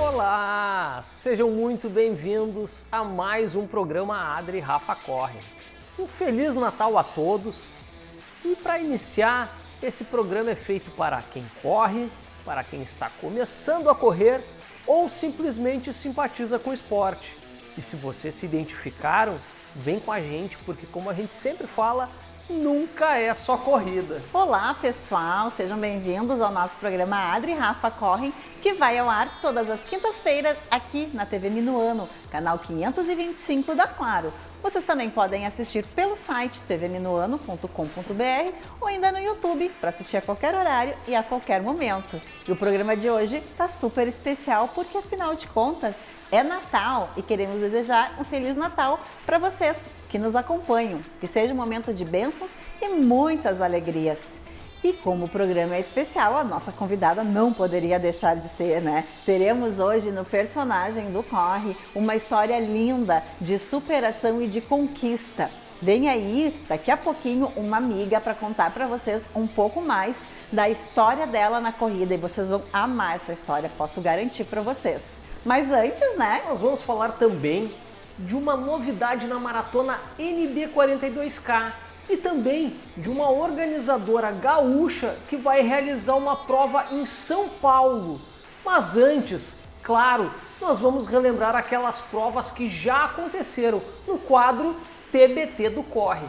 Olá! Sejam muito bem-vindos a mais um programa Adri e Rafa Correm. Um Feliz Natal a todos! E para iniciar, esse programa é feito para quem corre, para quem está começando a correr ou simplesmente simpatiza com o esporte. E se vocês se identificaram, vem com a gente, porque como a gente sempre fala, nunca é só corrida. Olá pessoal, sejam bem-vindos ao nosso programa Adri e Rafa Correm, que vai ao ar todas as quintas-feiras aqui na TV Minuano, canal 525 da Claro. Vocês também podem assistir pelo site tvminuano.com.br ou ainda no YouTube para assistir a qualquer horário e a qualquer momento. E o programa de hoje está super especial porque, afinal de contas, é Natal e queremos desejar um Feliz Natal para vocês que nos acompanham, que seja um momento de bênçãos e muitas alegrias. E como o programa é especial, a nossa convidada não poderia deixar de ser, né? Teremos hoje no personagem do Corre uma história linda de superação e de conquista. Vem aí, daqui a pouquinho, uma amiga para contar para vocês um pouco mais da história dela na corrida e vocês vão amar essa história, posso garantir para vocês. Mas antes, né? Nós vamos falar também de uma novidade na maratona NB42K e também de uma organizadora gaúcha que vai realizar uma prova em São Paulo. Mas antes, claro, nós vamos relembrar aquelas provas que já aconteceram no quadro TBT do Corre.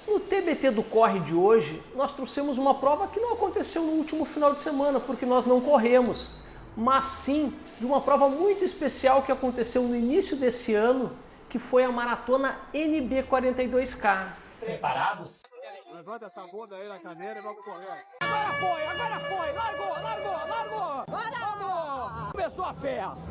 No TBT do Corre de hoje, nós trouxemos uma prova que não aconteceu no último final de semana, porque nós não corremos, mas sim de uma prova muito especial que aconteceu no início desse ano, que foi a maratona NB42K. Preparados? Levanta essa bunda aí na cadeira e vamos correr. Agora foi! Largou! Vamos! Começou a festa!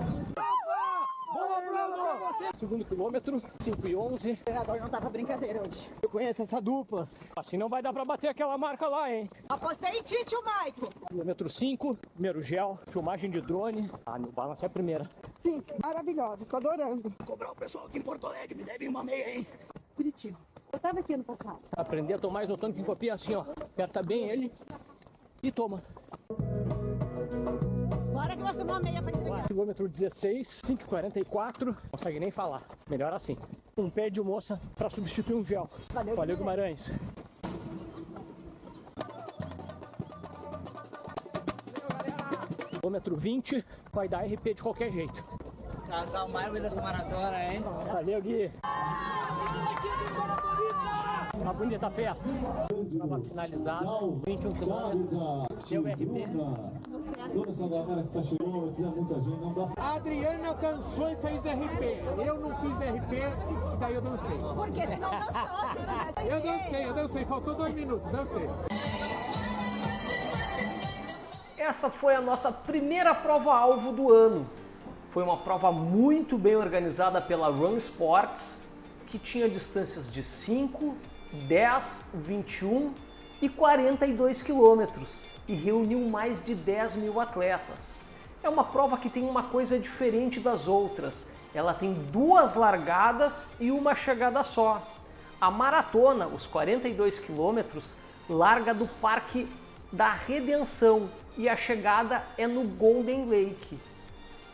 Segundo quilômetro, 5 e 11. O treinador não tá pra brincadeira hoje. Eu conheço essa dupla. Assim não vai dar pra bater aquela marca lá, hein? Apostei em ti, tio Maico. Quilômetro 5, primeiro gel, filmagem de drone. A New Balance é a primeira. Sim, maravilhosa, tô adorando. Cobrar o pessoal aqui em Porto Alegre, me devem uma meia, hein? Curitiba. Eu tava aqui ano passado. Aprender a tomar isotônico em copinha assim, ó. Aperta bem ele e toma. Bora que nós temos uma meia pra entregar. Quilômetro 16, 5,44. Não consegue nem falar. Melhor assim. Um pé de moça para substituir um gel. Valeu, Guimarães. Quilômetro 20. Vai dar RP de qualquer jeito. Casal mais dessa maratona, hein? Valeu, Gui. Uma bonita festa. Estava finalizado. 21 quilômetros. Deu RP. Toda essa galera que tá chegando, tinha muita gente, não dá. A Adriana alcançou e fez RP. Eu não fiz RP, e daí eu dancei. Por que tu não dançou? Eu dancei. Faltou 2 minutos, dancei. Essa foi a nossa primeira prova-alvo do ano. Foi uma prova muito bem organizada pela Run Sports, que tinha distâncias de 5, 10, 21 e 42 quilômetros e reuniu mais de 10 mil atletas. É uma prova que tem uma coisa diferente das outras. Ela tem 2 largadas e uma chegada só. A maratona, os 42 quilômetros, larga do Parque da Redenção e a chegada é no Golden Lake.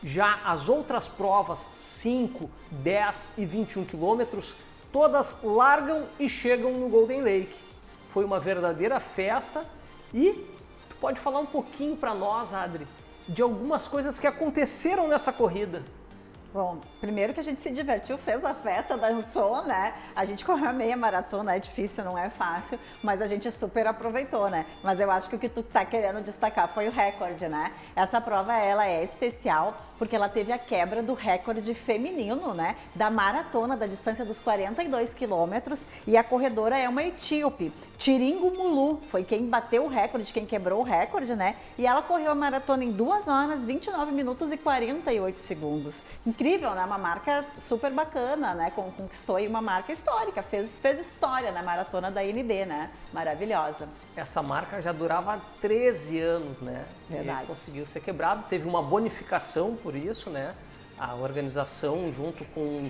Já as outras provas, 5, 10 e 21 quilômetros, todas largam e chegam no Golden Lake. Foi uma verdadeira festa e tu pode falar um pouquinho para nós, Adri, de algumas coisas que aconteceram nessa corrida. Bom, primeiro que a gente se divertiu, fez a festa, dançou, né? A gente correu a meia maratona, é difícil, não é fácil, mas a gente super aproveitou, né? Mas eu acho que o que tu tá querendo destacar foi o recorde, né? Essa prova, ela é especial porque ela teve a quebra do recorde feminino, né? Da maratona, da distância dos 42 quilômetros, e a corredora é uma etíope. Tiringo Mulu foi quem bateu o recorde, quem quebrou o recorde, né? E ela correu a maratona em 2 horas, 29 minutos e 48 segundos. Incrível, né? Uma marca super bacana, né? Conquistou aí uma marca histórica, fez história na maratona da NB, né? Maravilhosa. Essa marca já durava 13 anos, né? Verdade. E conseguiu ser quebrado, teve uma bonificação por isso, né? A organização, junto com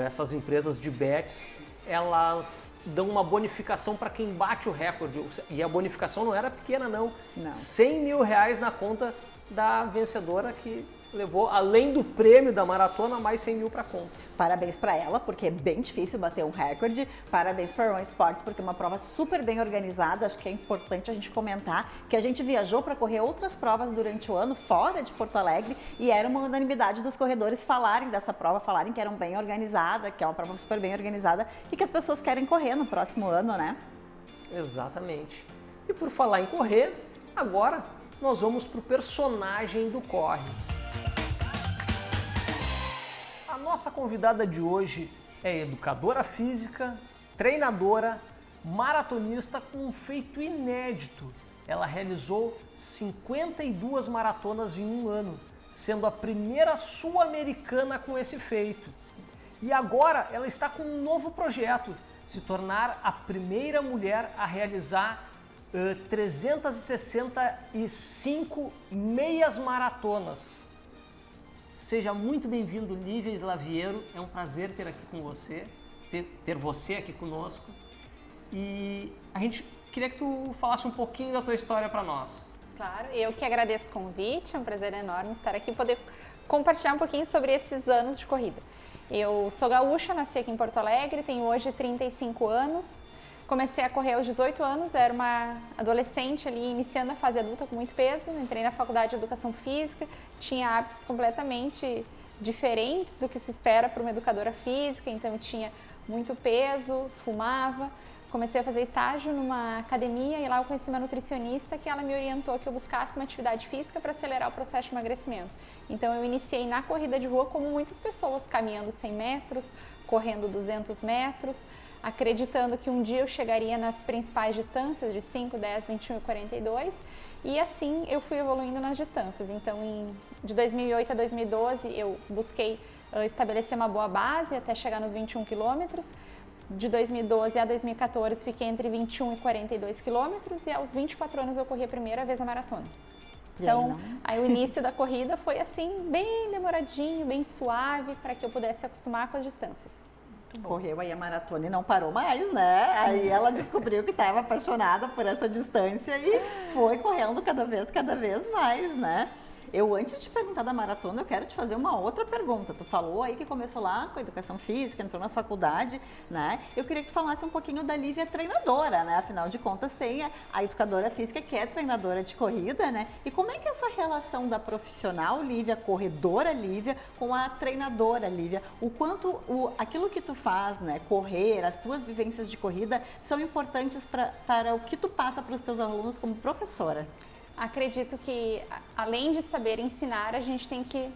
essas empresas de bets, elas dão uma bonificação para quem bate o recorde. E a bonificação não era pequena, não. Não. R$100 mil na conta da vencedora que levou, além do prêmio da maratona, mais 100 mil para conta. Parabéns para ela, porque é bem difícil bater um recorde. Parabéns para a Run Sports, porque é uma prova super bem organizada. Acho que é importante a gente comentar que a gente viajou para correr outras provas durante o ano, fora de Porto Alegre, e era uma unanimidade dos corredores falarem dessa prova, falarem que era bem organizada, que é uma prova super bem organizada e que as pessoas querem correr no próximo ano, né? Exatamente. E por falar em correr, agora nós vamos para o personagem do Corre. A nossa convidada de hoje é educadora física, treinadora, maratonista com um feito inédito. Ela realizou 52 maratonas em um ano, sendo a primeira sul-americana com esse feito. E agora ela está com um novo projeto, se tornar a primeira mulher a realizar 365 meias maratonas. Seja muito bem-vindo, Lívia Slaviero. É um prazer ter aqui com você, ter você aqui conosco. E a gente queria que tu falasse um pouquinho da tua história para nós. Claro, eu que agradeço o convite, é um prazer enorme estar aqui e poder compartilhar um pouquinho sobre esses anos de corrida. Eu sou gaúcha, nasci aqui em Porto Alegre, tenho hoje 35 anos. Comecei a correr aos 18 anos, era uma adolescente ali, iniciando a fase adulta com muito peso. Entrei na faculdade de Educação Física, tinha hábitos completamente diferentes do que se espera para uma educadora física, então tinha muito peso, fumava. Comecei a fazer estágio numa academia e lá eu conheci uma nutricionista que ela me orientou que eu buscasse uma atividade física para acelerar o processo de emagrecimento. Então eu iniciei na corrida de rua como muitas pessoas, caminhando 100 metros, correndo 200 metros, acreditando que um dia eu chegaria nas principais distâncias de 5, 10, 21 e 42, e assim eu fui evoluindo nas distâncias. Então, de 2008 a 2012, eu busquei estabelecer uma boa base até chegar nos 21 quilômetros. De 2012 a 2014, fiquei entre 21 e 42 quilômetros, e aos 24 anos eu corri a primeira vez a maratona. Então, aí o início da corrida foi assim, bem demoradinho, bem suave, para que eu pudesse acostumar com as distâncias. Correu aí a maratona e não parou mais, né? Aí ela descobriu que estava apaixonada por essa distância e foi correndo cada vez mais, né? Eu, antes de te perguntar da maratona, eu quero te fazer uma outra pergunta. Tu falou aí que começou lá com a educação física, entrou na faculdade, né? Eu queria que tu falasse um pouquinho da Lívia treinadora, né? Afinal de contas, tem a educadora física que é treinadora de corrida, né? E como é que é essa relação da profissional Lívia, corredora Lívia, com a treinadora Lívia? O quanto aquilo que tu faz, né? Correr, as tuas vivências de corrida são importantes para o que tu passa para os teus alunos como professora? Acredito que, além de saber ensinar, a gente tem que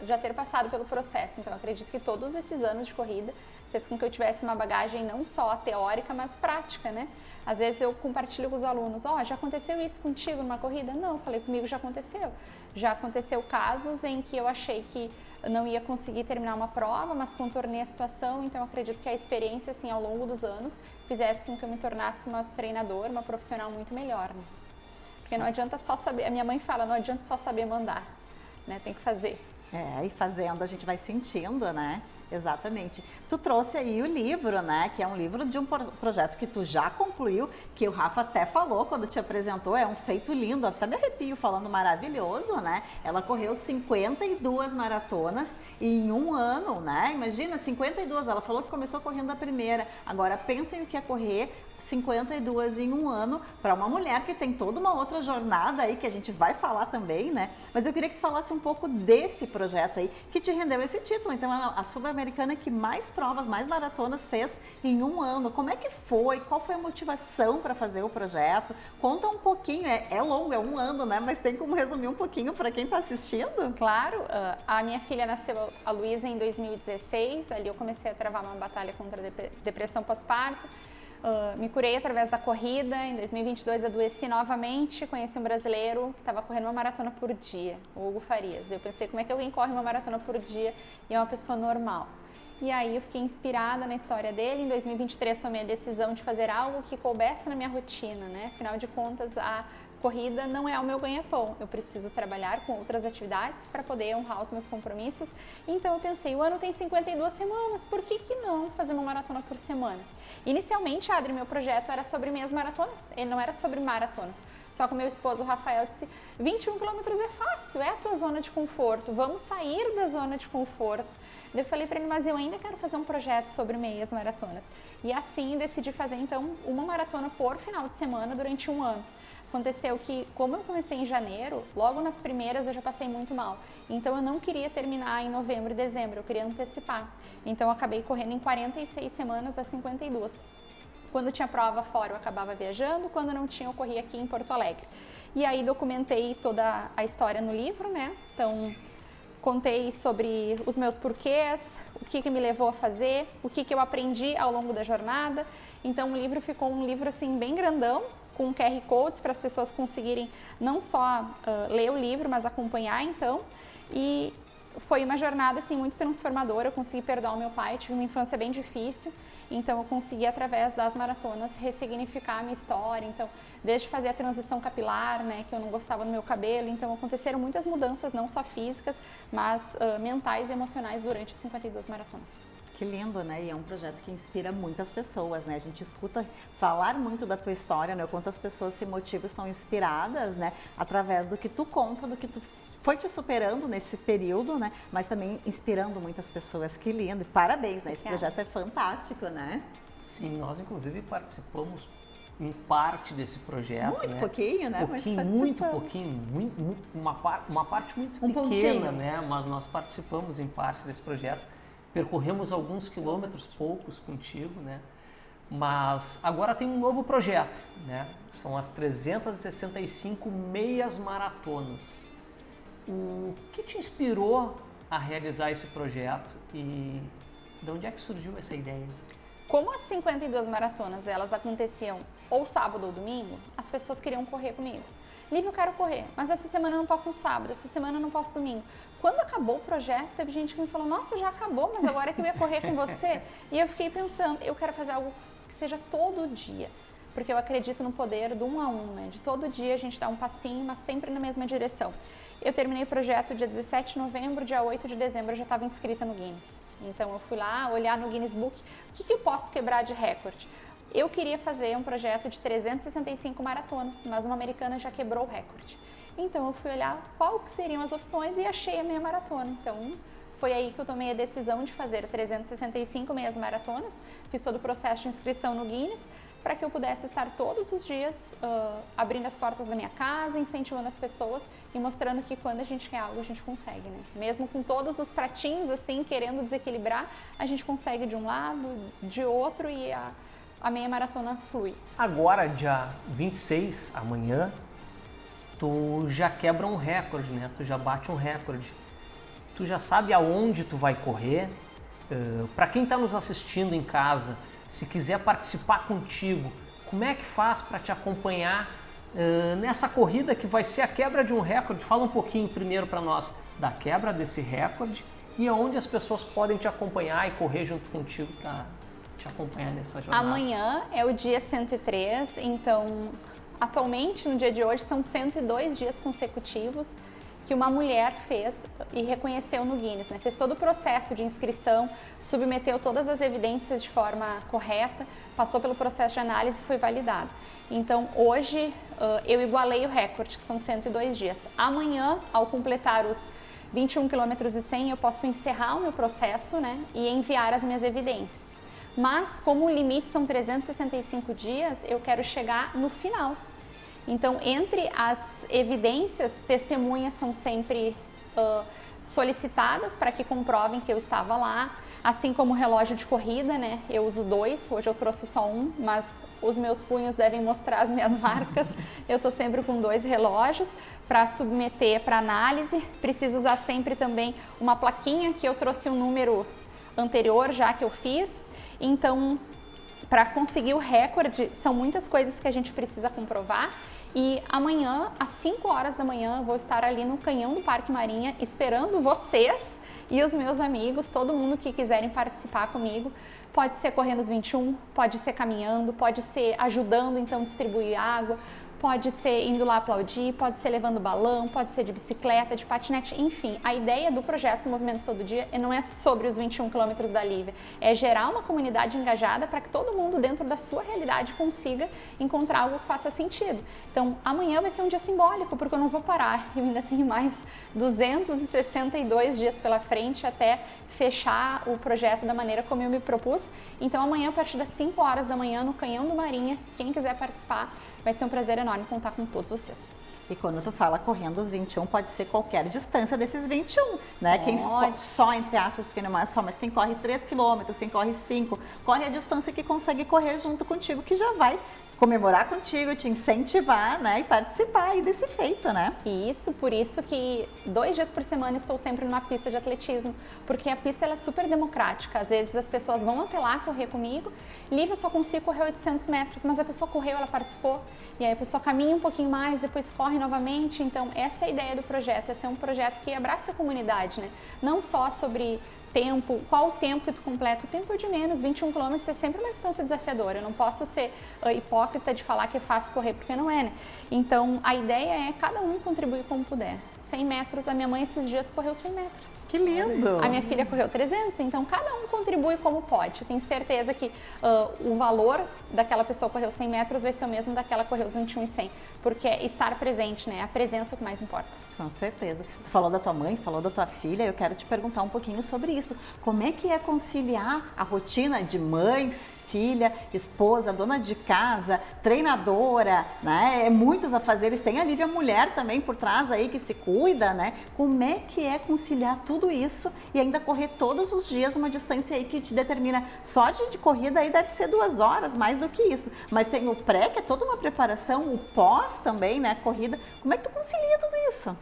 já ter passado pelo processo. Então, acredito que todos esses anos de corrida fez com que eu tivesse uma bagagem não só teórica, mas prática, né? Às vezes eu compartilho com os alunos, já aconteceu isso contigo numa corrida? Não, falei, comigo já aconteceu. Já aconteceu casos em que eu achei que não ia conseguir terminar uma prova, mas contornei a situação. Então, acredito que a experiência, assim, ao longo dos anos, fizesse com que eu me tornasse uma treinadora, uma profissional muito melhor, né? Porque não adianta só saber, a minha mãe fala, não adianta só saber mandar, né? Tem que fazer. E fazendo a gente vai sentindo, né? Exatamente. Tu trouxe aí o livro, né? Que é um livro de um projeto que tu já concluiu, que o Rafa até falou quando te apresentou, é um feito lindo, até me arrepio falando, maravilhoso, né? Ela correu 52 maratonas em um ano, né? Imagina, 52, ela falou que começou correndo a primeira, agora pensem o que é correr 52 em um ano para uma mulher que tem toda uma outra jornada aí que a gente vai falar também, né? Mas eu queria que tu falasse um pouco desse projeto aí que te rendeu esse título. Então, a sul-americana que mais provas, mais maratonas fez em um ano. Como é que foi? Qual foi a motivação para fazer o projeto? Conta um pouquinho, é longo, é um ano, né? Mas tem como resumir um pouquinho para quem está assistindo? Claro, a minha filha nasceu, a Luísa, em 2016. Ali eu comecei a travar uma batalha contra a depressão pós-parto. Me curei através da corrida. Em 2022 adoeci novamente, conheci um brasileiro que estava correndo uma maratona por dia, o Hugo Farias. Eu pensei, como é que alguém corre uma maratona por dia e é uma pessoa normal? E aí eu fiquei inspirada na história dele. Em 2023 tomei a decisão de fazer algo que coubesse na minha rotina, né? Afinal de contas, a corrida não é o meu ganha-pão, eu preciso trabalhar com outras atividades para poder honrar os meus compromissos. Então eu pensei, o ano tem 52 semanas, por que não fazer uma maratona por semana? Inicialmente, Adri, meu projeto era sobre meias maratonas, ele não era sobre maratonas. Só que o meu esposo, o Rafael, disse, 21 quilômetros é fácil, é a tua zona de conforto, vamos sair da zona de conforto. Eu falei para ele, mas eu ainda quero fazer um projeto sobre meias maratonas. E assim decidi fazer então uma maratona por final de semana durante um ano. Aconteceu que, como eu comecei em janeiro, logo nas primeiras eu já passei muito mal. Então eu não queria terminar em novembro e dezembro, eu queria antecipar. Então eu acabei correndo em 46 semanas a 52. Quando tinha prova fora eu acabava viajando, quando não tinha eu corria aqui em Porto Alegre. E aí documentei toda a história no livro, né? Então contei sobre os meus porquês, o que me levou a fazer, o que eu aprendi ao longo da jornada. Então o livro ficou um livro assim bem grandão, com QR Codes para as pessoas conseguirem não só ler o livro, mas acompanhar então. E foi uma jornada assim muito transformadora, eu consegui perdoar o meu pai, tive uma infância bem difícil, então eu consegui através das maratonas ressignificar a minha história, então desde fazer a transição capilar, né, que eu não gostava do meu cabelo, então aconteceram muitas mudanças, não só físicas, mas mentais e emocionais durante as 52 maratonas. Que lindo, né? E é um projeto que inspira muitas pessoas, né? A gente escuta falar muito da tua história, né? Quantas pessoas se motivam e são inspiradas, né? Através do que tu conta, do que tu foi te superando nesse período, né? Mas também inspirando muitas pessoas. Que lindo. Parabéns, né? Esse projeto é fantástico, né? Sim, nós inclusive participamos em parte desse projeto, muito né? pouquinho, né? Muito pouquinho, uma parte muito pequena, pontinho, né? Mas nós participamos em parte desse projeto. Percorremos alguns quilômetros, poucos contigo, né? Mas agora tem um novo projeto, né? São as 365 meias maratonas. O que te inspirou a realizar esse projeto e de onde é que surgiu essa ideia? Como as 52 maratonas elas aconteciam ou sábado ou domingo, as pessoas queriam correr comigo. Lívia, eu quero correr, mas essa semana eu não posso no sábado, essa semana eu não posso domingo. Quando acabou o projeto, teve gente que me falou, nossa, já acabou, mas agora é que eu ia correr com você. E eu fiquei pensando, eu quero fazer algo que seja todo dia, porque eu acredito no poder do 1 a 1, né? De todo dia a gente dá um passinho, mas sempre na mesma direção. Eu terminei o projeto dia 17 de novembro, dia 8 de dezembro eu já estava inscrita no Guinness. Então eu fui lá olhar no Guinness Book, o que eu posso quebrar de recorde? Eu queria fazer um projeto de 365 maratonas, mas uma americana já quebrou o recorde. Então eu fui olhar qual que seriam as opções e achei a meia maratona. Então foi aí que eu tomei a decisão de fazer 365 meias maratonas, fiz todo o processo de inscrição no Guinness, para que eu pudesse estar todos os dias abrindo as portas da minha casa, incentivando as pessoas e mostrando que quando a gente quer algo, a gente consegue, né? Mesmo com todos os pratinhos assim, querendo desequilibrar, a gente consegue de um lado, de outro e a meia maratona flui. Agora, dia 26, amanhã, tu já quebra um recorde, né? Tu já bate um recorde. Tu já sabe aonde tu vai correr. Para quem está nos assistindo em casa, se quiser participar contigo, como é que faz para te acompanhar nessa corrida que vai ser a quebra de um recorde? Fala um pouquinho primeiro para nós da quebra desse recorde e aonde as pessoas podem te acompanhar e correr junto contigo para te acompanhar nessa jornada. Amanhã é o dia 103, então atualmente no dia de hoje são 102 dias consecutivos que uma mulher fez e reconheceu no Guinness, né? Fez todo o processo de inscrição, submeteu todas as evidências de forma correta, passou pelo processo de análise e foi validado. Então hoje eu igualei o recorde, que são 102 dias. Amanhã, ao completar os 21 km e 100, eu posso encerrar o meu processo, né? E enviar as minhas evidências. Mas como o limite são 365 dias, eu quero chegar no final. Então, entre as evidências, testemunhas são sempre solicitadas para que comprovem que eu estava lá, assim como o relógio de corrida, né? Eu uso 2, hoje eu trouxe só um, mas os meus punhos devem mostrar as minhas marcas. Eu estou sempre com 2 relógios para submeter para análise. Preciso usar sempre também uma plaquinha, que eu trouxe um número anterior já que eu fiz. Então, para conseguir o recorde, são muitas coisas que a gente precisa comprovar. E amanhã, às 5 horas da manhã, eu vou estar ali no canhão do Parque Marinha esperando vocês e os meus amigos, todo mundo que quiserem participar comigo. Pode ser correndo os 21, pode ser caminhando, pode ser ajudando, então, distribuir água, pode ser indo lá aplaudir, pode ser levando balão, pode ser de bicicleta, de patinete, enfim. A ideia do projeto Movimento Todo Dia não é sobre os 21 quilômetros da Lívia, é gerar uma comunidade engajada para que todo mundo dentro da sua realidade consiga encontrar algo que faça sentido. Então, amanhã vai ser um dia simbólico, porque eu não vou parar, eu ainda tenho mais 262 dias pela frente até fechar o projeto da maneira como eu me propus. Então amanhã, a partir das 5 horas da manhã, no Canhão do Marinha, quem quiser participar, vai ser um prazer enorme contar com todos vocês. E quando tu fala correndo os 21, pode ser qualquer distância desses 21, né? Quem só, entre aspas, porque não é só, mas quem corre 3 quilômetros, quem corre 5, corre a distância que consegue correr junto contigo, que já vai comemorar contigo, te incentivar, né, e participar aí desse feito, né? Isso, por isso que 2 dias por semana eu estou sempre numa pista de atletismo, porque a pista ela é super democrática. Às vezes as pessoas vão até lá correr comigo, Lívia, eu só consigo correr 800 metros, mas a pessoa correu, ela participou, e aí a pessoa caminha um pouquinho mais, depois corre novamente. Então essa é a ideia do projeto, é ser um projeto que abraça a comunidade, né? Não só sobre tempo, qual o tempo que tu completa, o tempo é de menos, 21 km é sempre uma distância desafiadora, eu não posso ser hipócrita de falar que é fácil correr, porque não é, né? Então a ideia é cada um contribuir como puder. 100 metros, a minha mãe esses dias correu 100 metros. Que lindo! A minha filha correu 300, então cada um contribui como pode. Eu tenho certeza que o valor daquela pessoa que correu 100 metros vai ser o mesmo daquela que correu os 21 e 100, porque é estar presente, né? A presença é o que mais importa. Com certeza. Tu falou da tua mãe, falou da tua filha, eu quero te perguntar um pouquinho sobre isso. Como é que é conciliar a rotina de mãe, filha, esposa, dona de casa, treinadora, né? É muitos afazeres. Tem a Lívia mulher também por trás aí que se cuida, né? Como é que é conciliar tudo isso e ainda correr todos os dias uma distância aí que te determina só de corrida aí deve ser 2 horas, mais do que isso. Mas tem o pré, que é toda uma preparação, o pós também, né? Corrida. Como é que tu concilia tudo isso?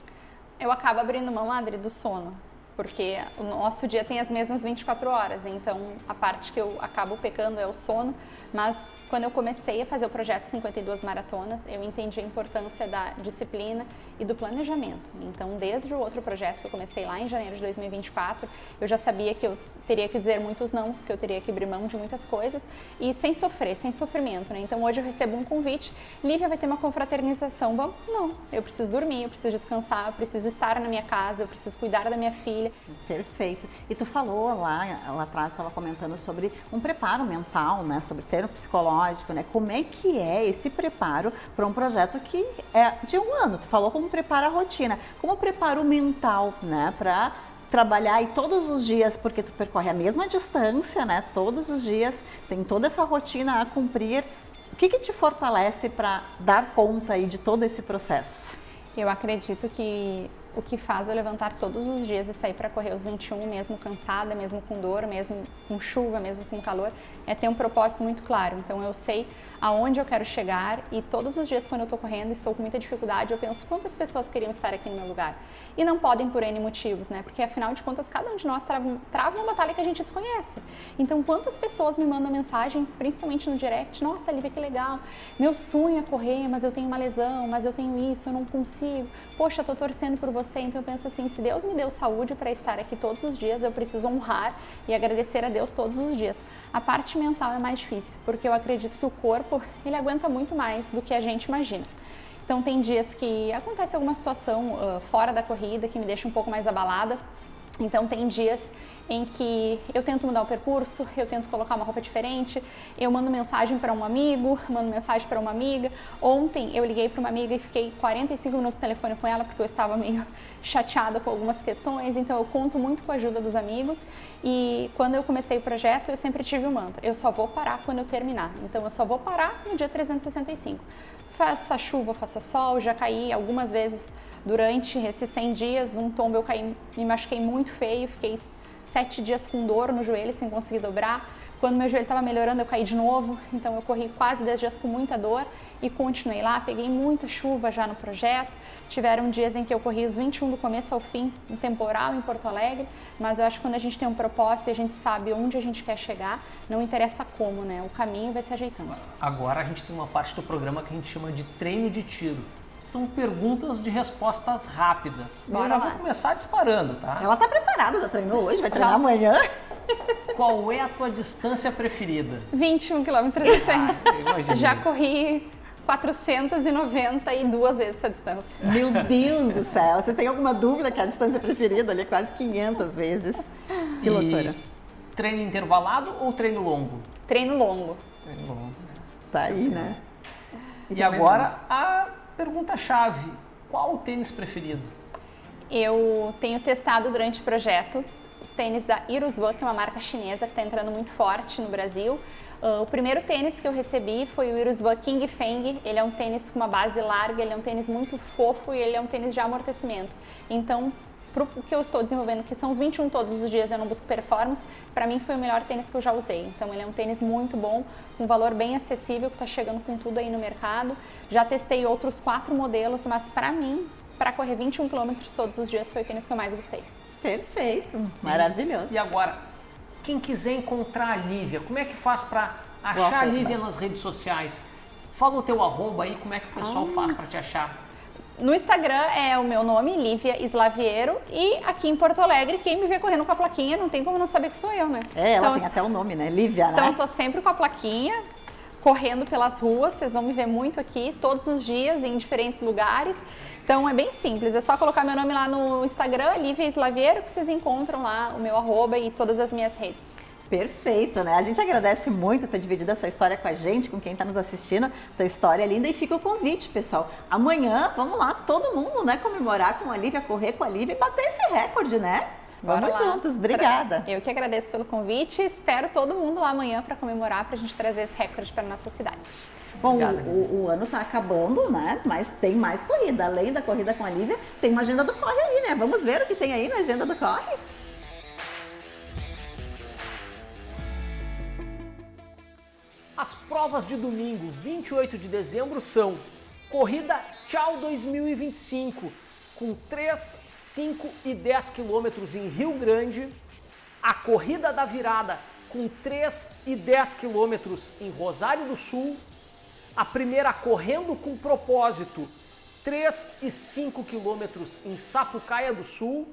Eu acabo abrindo mão, Adri, do sono, porque o nosso dia tem as mesmas 24 horas, então a parte que eu acabo pecando é o sono, mas quando eu comecei a fazer o projeto 52 maratonas, eu entendi a importância da disciplina e do planejamento. Então, desde o outro projeto que eu comecei lá em janeiro de 2024, eu já sabia que eu teria que dizer muitos nãos, que eu teria que abrir mão de muitas coisas e sem sofrer, sem sofrimento, né? Então, hoje eu recebo um convite, Lívia, vai ter uma confraternização. Vamos? Não, eu preciso dormir, eu preciso descansar, eu preciso estar na minha casa, eu preciso cuidar da minha filha. Perfeito. E tu falou lá atrás, estava comentando sobre um preparo mental, né? Sobre ter um psicológico, né? Como é que é esse preparo para um projeto que é de 1 ano? Tu falou como prepara a rotina, como preparo mental, né? Para trabalhar aí todos os dias, porque tu percorre a mesma distância, né? Todos os dias, tem toda essa rotina a cumprir. O que te fortalece para dar conta aí de todo esse processo? Eu acredito que o que faz eu levantar todos os dias e sair para correr os 21, mesmo cansada, mesmo com dor, mesmo com chuva, mesmo com calor, é ter um propósito muito claro. Então eu sei aonde eu quero chegar e todos os dias quando eu estou correndo, estou com muita dificuldade, eu penso quantas pessoas queriam estar aqui no meu lugar. E não podem por N motivos, né? Porque afinal de contas, cada um de nós trava uma batalha que a gente desconhece. Então quantas pessoas me mandam mensagens, principalmente no direct, nossa, Lívia, que legal, meu sonho é correr, mas eu tenho uma lesão, mas eu tenho isso, eu não consigo, poxa, tô torcendo por você. Então eu penso assim, se Deus me deu saúde para estar aqui todos os dias, eu preciso honrar e agradecer a Deus todos os dias. A parte mental é mais difícil, porque eu acredito que o corpo, ele aguenta muito mais do que a gente imagina. Então tem dias que acontece alguma situação fora da corrida que me deixa um pouco mais abalada. Então tem dias em que eu tento mudar o percurso, eu tento colocar uma roupa diferente, eu mando mensagem para um amigo, mando mensagem para uma amiga. Ontem eu liguei para uma amiga e fiquei 45 minutos no telefone com ela porque eu estava meio chateada com algumas questões, então eu conto muito com a ajuda dos amigos. E quando eu comecei o projeto, eu sempre tive um mantra, eu só vou parar quando eu terminar, então eu só vou parar no dia 365. Faça chuva, faça sol, já caí algumas vezes durante esses 100 dias, um tombo eu caí, me machuquei muito feio, fiquei 7 dias com dor no joelho, sem conseguir dobrar. Quando meu joelho estava melhorando, eu caí de novo, então eu corri quase 10 dias com muita dor e continuei lá, peguei muita chuva já no projeto. Tiveram dias em que eu corri os 21 do começo ao fim, um temporal em Porto Alegre, mas eu acho que quando a gente tem um propósito e a gente sabe onde a gente quer chegar, não interessa como, né? O caminho vai se ajeitando. Agora a gente tem uma parte do programa que a gente chama de treino de tiro. São perguntas de respostas rápidas. Bora eu já lá. vou começar disparando, tá? Ela tá preparada, já treinou hoje, vai treinar amanhã. Qual é a tua distância preferida? 21 km e 100. Imagina. Já corri 492 vezes essa distância. Meu Deus do céu! Você tem alguma dúvida que é a distância preferida ali? Quase 500 vezes. Que loucura. E treino intervalado ou treino longo? Treino longo. Treino longo. Tá aí, né? E agora a pergunta-chave: qual o tênis preferido? Eu tenho testado durante o projeto os tênis da Irusvan, que é uma marca chinesa que está entrando muito forte no Brasil. O primeiro tênis que eu recebi foi o Irusvan King Feng. Ele é um tênis com uma base larga, ele é um tênis muito fofo e ele é um tênis de amortecimento. Então, o que eu estou desenvolvendo, que são os 21 todos os dias, eu não busco performance, para mim foi o melhor tênis que eu já usei. Então ele é um tênis muito bom, com valor bem acessível, que está chegando com tudo aí no mercado. Já testei outros 4 modelos, mas para mim, para correr 21 km todos os dias, foi o tênis que eu mais gostei. Perfeito, maravilhoso. E agora, quem quiser encontrar a Lívia, como é que faz para achar a Lívia nas redes sociais? Fala o teu arroba aí, como é que o pessoal faz para te achar? No Instagram é o meu nome, Lívia Slaviero, e aqui em Porto Alegre, quem me vê correndo com a plaquinha, não tem como não saber que sou eu, né? Ela tem até o nome, né? Lívia, né? Então eu tô sempre com a plaquinha, correndo pelas ruas, vocês vão me ver muito aqui, todos os dias, em diferentes lugares. Então é bem simples, é só colocar meu nome lá no Instagram, Lívia Slaviero, que vocês encontram lá o meu arroba e todas as minhas redes. Perfeito, né? A gente agradece muito ter dividido essa história com a gente, com quem está nos assistindo. Essa história é linda e fica o convite, pessoal. Amanhã, vamos lá, todo mundo, né, comemorar com a Lívia, correr com a Lívia e bater esse recorde, né? Vamos juntos, obrigada. Eu que agradeço pelo convite e espero todo mundo lá amanhã para comemorar, para a gente trazer esse recorde para nossa cidade. Bom, o ano está acabando, né? Mas tem mais corrida. Além da corrida com a Lívia, tem uma agenda do Corre aí, né? Vamos ver o que tem aí na agenda do Corre? As provas de domingo, 28 de dezembro, são Corrida Tchau 2025, com 3, 5 e 10 quilômetros em Rio Grande, a Corrida da Virada, com 3 e 10 quilômetros em Rosário do Sul, a primeira Correndo com Propósito, 3 e 5 quilômetros em Sapucaia do Sul,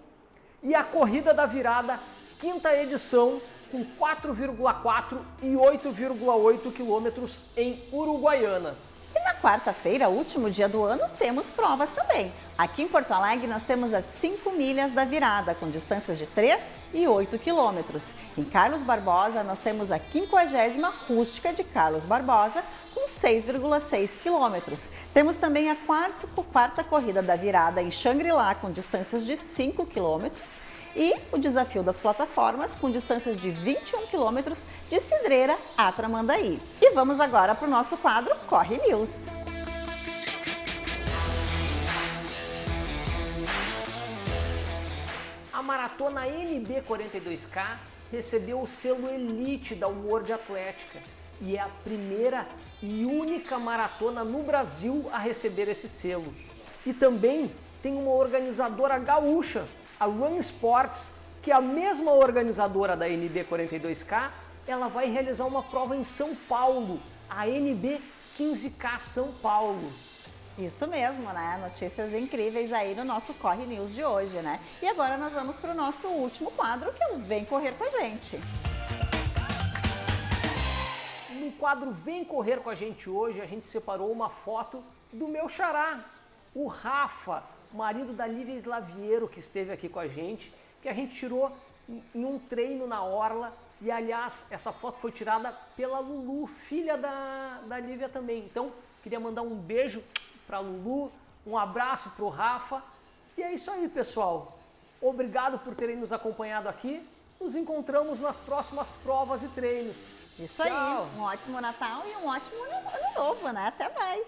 e a Corrida da Virada, quinta edição, com 4,4 e 8,8 quilômetros em Uruguaiana. E na quarta-feira, último dia do ano, temos provas também. Aqui em Porto Alegre nós temos as 5 milhas da virada, com distâncias de 3 e 8 quilômetros. Em Carlos Barbosa nós temos a 50ª Rústica de Carlos Barbosa, com 6,6 quilômetros. Temos também a quarta corrida da virada em Xangri-Lá, com distâncias de 5 quilômetros. E o desafio das plataformas com distâncias de 21 quilômetros de Cidreira a Tramandaí. E vamos agora para o nosso quadro Corre News. A maratona NB 42K recebeu o selo Elite da World Atlética e é a primeira e única maratona no Brasil a receber esse selo. E também tem uma organizadora gaúcha, a Run Sports, que é a mesma organizadora da NB 42K, ela vai realizar uma prova em São Paulo, a NB 15K São Paulo. Isso mesmo, né? Notícias incríveis aí no nosso Corre News de hoje, né? E agora nós vamos para o nosso último quadro, que é o Vem Correr com a Gente. No quadro Vem Correr com a Gente hoje, a gente separou uma foto do meu xará, o Rafa, marido da Lívia Slaviero, que esteve aqui com a gente, que a gente tirou em um treino na orla. E, aliás, essa foto foi tirada pela Lulu, filha da Lívia também. Então, queria mandar um beijo para a Lulu, um abraço para o Rafa. E é isso aí, pessoal. Obrigado por terem nos acompanhado aqui. Nos encontramos nas próximas provas e treinos. Isso Tchau. aí, um ótimo Natal e um ótimo ano novo, né? Até mais!